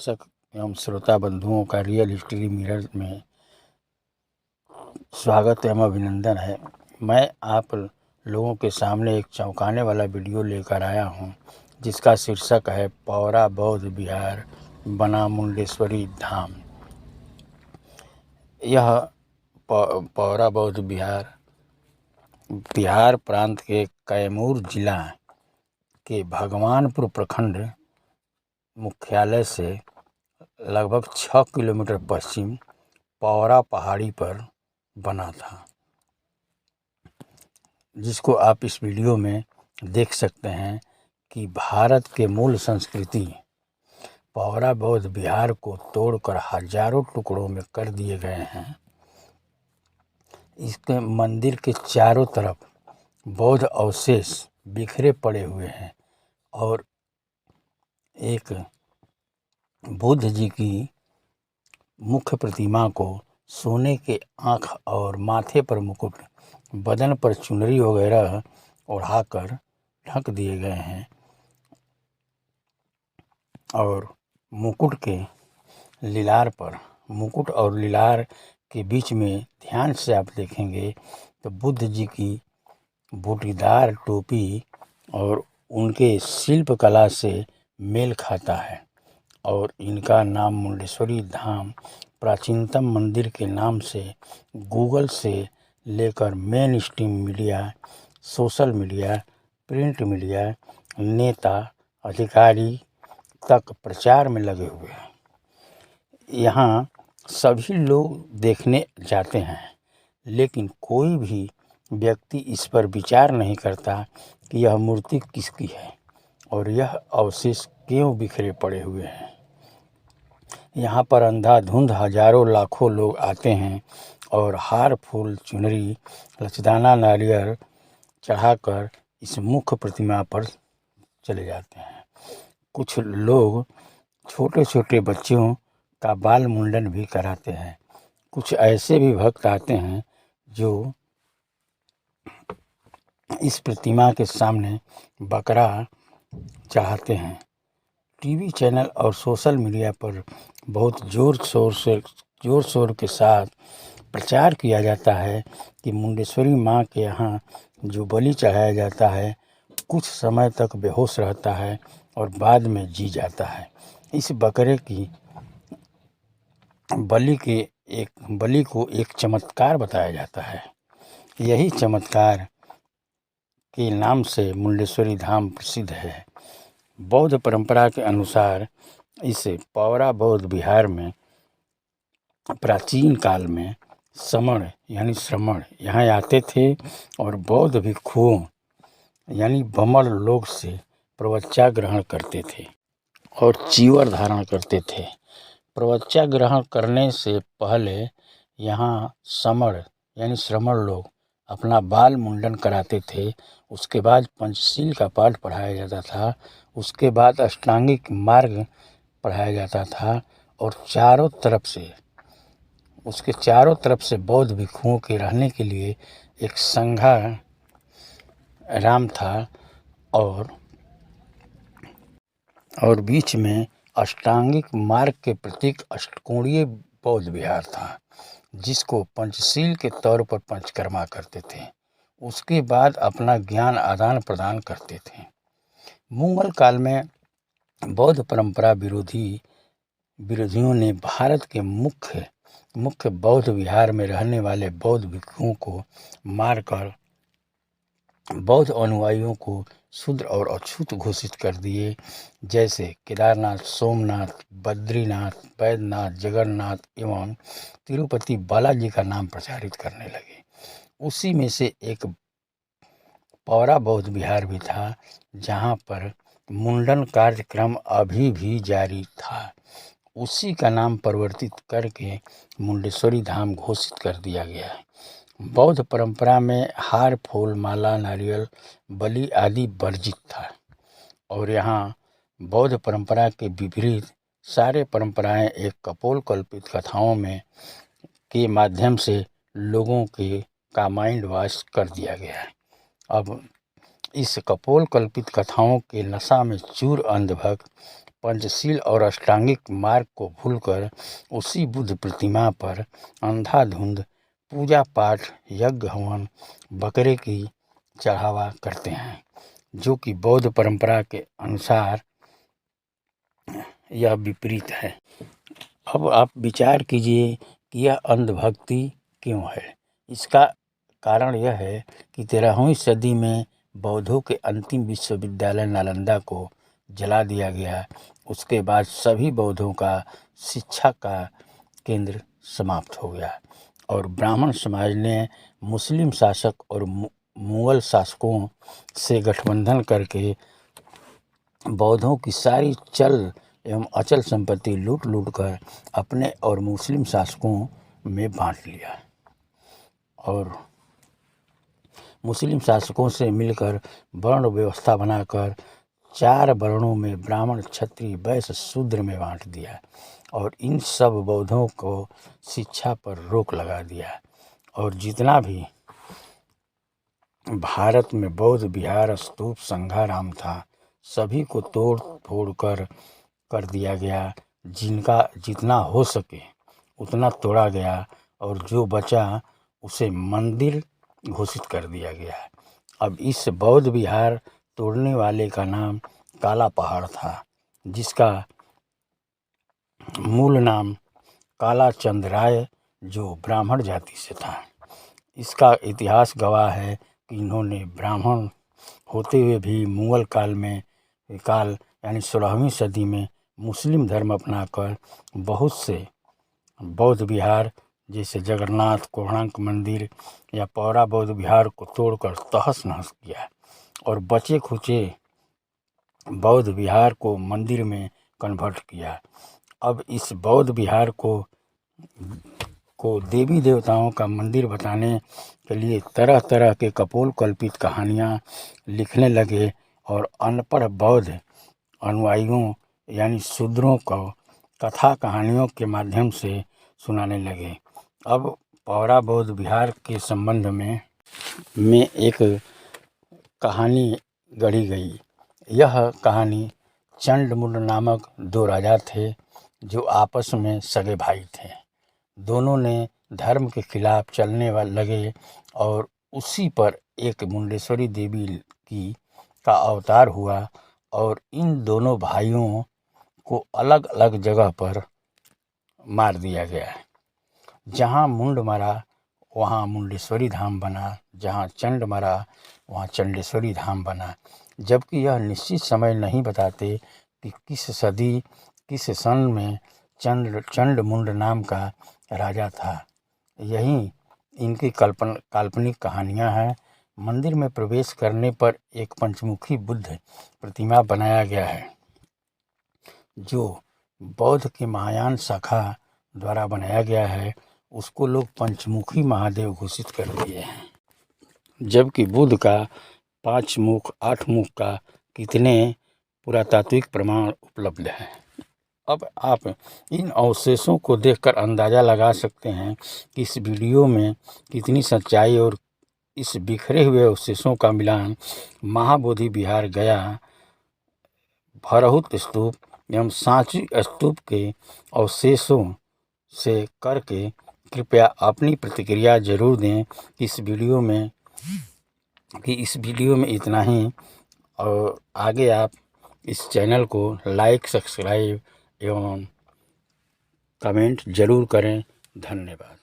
दर्शक एवं श्रोता बंधुओं का रियल हिस्ट्री मिरर में स्वागत एवं अभिनंदन है। मैं आप लोगों के सामने एक चौंकाने वाला वीडियो लेकर आया हूं, जिसका शीर्षक है पौरा बौद्ध विहार बना मुंडेश्वरी धाम। यह पौरा बौद्ध विहार बिहार प्रांत के कैमूर जिला के भगवानपुर प्रखंड मुख्यालय से लगभग 6 किलोमीटर पश्चिम पौरा पहाड़ी पर बना था, जिसको आप इस वीडियो में देख सकते हैं कि भारत के मूल संस्कृति पौरा बौद्ध विहार को तोड़कर हजारों टुकड़ों में कर दिए गए हैं। इसके मंदिर के चारों तरफ बौद्ध अवशेष बिखरे पड़े हुए हैं और एक बुद्ध जी की मुख्य प्रतिमा को सोने के आँख और माथे पर मुकुट, बदन पर चुनरी वगैरह ओढ़ाकर ढक दिए गए हैं और मुकुट और लीलार के बीच में ध्यान से आप देखेंगे तो बुद्ध जी की बूटीदार टोपी और उनके शिल्प कला से मेल खाता है और इनका नाम मुंडेश्वरी धाम प्राचीनतम मंदिर के नाम से गूगल से लेकर main stream media, social media, print media, नेता अधिकारी तक प्रचार में लगे हुए हैं। यहाँ सभी लोग देखने जाते हैं, लेकिन कोई भी व्यक्ति इस पर विचार नहीं करता कि यह मूर्ति किसकी है और यह अवशेष क्यों बिखरे पड़े हुए हैं। यहाँ पर अंधाधुंध हजारों लाखों लोग आते हैं और हार फूल चुनरी लचदाना नारियल चढ़ाकर इस मुख्य प्रतिमा पर चले जाते हैं। कुछ लोग छोटे छोटे बच्चों का बाल मुंडन भी कराते हैं। कुछ ऐसे भी भक्त आते हैं जो इस प्रतिमा के सामने बकरा चढ़ाते हैं। टीवी चैनल और सोशल मीडिया पर बहुत जोर शोर के साथ प्रचार किया जाता है कि मुंडेश्वरी माँ के यहाँ जो बलि चढ़ाया जाता है कुछ समय तक बेहोश रहता है और बाद में जी जाता है। इस बकरे की बलि को एक चमत्कार बताया जाता है। यही चमत्कार के नाम से मुंडेश्वरी धाम प्रसिद्ध है। बौद्ध परंपरा के अनुसार इस पौरा बौद्ध विहार में प्राचीन काल में समण यानी श्रमण यहाँ आते थे और बौद्ध भिक्षुओं यानी बमण लोग से प्रवचन ग्रहण करते थे और चीवर धारण करते थे। प्रवचन ग्रहण करने से पहले यहाँ समण यानी श्रमण लोग अपना बाल मुंडन कराते थे। उसके बाद पंचशील का पाठ पढ़ाया जाता था। उसके बाद अष्टांगिक मार्ग पढ़ाया जाता था और उसके चारों तरफ से बौद्ध भिक्षुओं के रहने के लिए एक संघा राम था और बीच में अष्टांगिक मार्ग के प्रतीक अष्टकोणीय बौद्ध विहार था, जिसको पंचशील के तौर पर पंचकर्मा करते थे। उसके बाद अपना ज्ञान आदान प्रदान करते थे। मुगल काल में बौद्ध परंपरा विरोधियों ने भारत के मुख्य बौद्ध विहार में रहने वाले बौद्ध भिक्षुओं को मारकर बौद्ध अनुयायियों को शूद्र और अछूत घोषित कर दिए। जैसे केदारनाथ, सोमनाथ, बद्रीनाथ, बैद्यनाथ, जगन्नाथ एवं तिरुपति बालाजी का नाम प्रचारित करने लगे। उसी में से एक पौरा बौद्ध विहार भी था, जहाँ पर मुंडन कार्यक्रम अभी भी जारी था। उसी का नाम परिवर्तित करके मुंडेश्वरी धाम घोषित कर दिया गया है। बौद्ध परंपरा में हार फूल माला नारियल बलि आदि वर्जित था और यहाँ बौद्ध परंपरा के विपरीत सारे परंपराएं एक कपोल कल्पित कथाओं के माध्यम से लोगों का माइंड वॉश कर दिया गया है। अब इस कपोल कल्पित कथाओं के नशा में चूर अंधभक्त पंचशील और अष्टांगिक मार्ग को भूलकर उसी बुद्ध प्रतिमा पर अंधाधुंध पूजा पाठ, यज्ञ हवन, बकरे की चढ़ावा करते हैं, जो कि बौद्ध परंपरा के अनुसार यह विपरीत है। अब आप विचार कीजिए कि यह अंधभक्ति क्यों है। इसका कारण यह है कि 13वीं सदी में बौद्धों के अंतिम विश्वविद्यालय नालंदा को जला दिया गया। उसके बाद सभी बौद्धों का शिक्षा का केंद्र समाप्त हो गया और ब्राह्मण समाज ने मुस्लिम शासक और मुगल शासकों से गठबंधन करके बौद्धों की सारी चल एवं अचल संपत्ति लूट कर अपने और मुस्लिम शासकों में बांट लिया और मुस्लिम शासकों से मिलकर वर्ण व्यवस्था बनाकर 4 वर्णों में ब्राह्मण, क्षत्रिय, वैश्य, शूद्र में बांट दिया और इन सब बौद्धों को शिक्षा पर रोक लगा दिया और जितना भी भारत में बौद्ध विहार, स्तूप, संघाराम था, सभी को तोड़ फोड़ कर दिया गया। जिनका जितना हो सके उतना तोड़ा गया और जो बचा उसे मंदिर घोषित कर दिया गया। अब इस बौद्ध विहार तोड़ने वाले का नाम काला पहाड़ था, जिसका मूल नाम काला चंद राय जो ब्राह्मण जाति से था। इसका इतिहास गवाह है कि इन्होंने ब्राह्मण होते हुए भी मुगल काल यानी 16वीं सदी में मुस्लिम धर्म अपनाकर बहुत से बौद्ध विहार जैसे जगन्नाथ, कोणार्क मंदिर या पौरा बौद्ध विहार को तोड़कर तहस नहस किया और बचे खुचे बौद्ध विहार को मंदिर में कन्वर्ट किया। अब इस बौद्ध विहार को देवी देवताओं का मंदिर बताने के लिए तरह तरह के कपोल कल्पित कहानियाँ लिखने लगे और अनपढ़ बौद्ध अनुयायियों यानी शूद्रों को कथा कहानियों के माध्यम से सुनाने लगे। अब पौरा बौद्ध विहार के संबंध में एक कहानी गढ़ी गई। यह कहानी चंडमुंड नामक 2 राजा थे जो आपस में सगे भाई थे। दोनों ने धर्म के खिलाफ चलने लगे और उसी पर एक मुंडेश्वरी देवी का अवतार हुआ और इन दोनों भाइयों को अलग अलग जगह पर मार दिया गया। जहाँ मुंड मरा वहाँ मुंडेश्वरी धाम बना, जहाँ चंड मरा वहाँ चंडेश्वरी धाम बना। जबकि यह निश्चित समय नहीं बताते कि किस सन में चंडमुंड नाम का राजा था। यही इनकी काल्पनिक कहानियाँ हैं। मंदिर में प्रवेश करने पर एक पंचमुखी बुद्ध प्रतिमा बनाया गया है, जो बौद्ध की महायान शाखा द्वारा बनाया गया है। उसको लोग पंचमुखी महादेव घोषित कर दिए हैं, जबकि बुद्ध का 5 मुख 8 मुख का कितने पुरातात्विक प्रमाण उपलब्ध हैं। अब आप इन अवशेषों को देखकर अंदाज़ा लगा सकते हैं कि इस वीडियो में कितनी सच्चाई और इस बिखरे हुए अवशेषों का मिलान महाबोधि विहार गया, भरहुत स्तूप एवं सांची स्तूप के अवशेषों से करके कृपया अपनी प्रतिक्रिया जरूर दें। इस वीडियो में इतना ही और आगे आप इस चैनल को लाइक, सब्सक्राइब एवं कमेंट जरूर करें। धन्यवाद।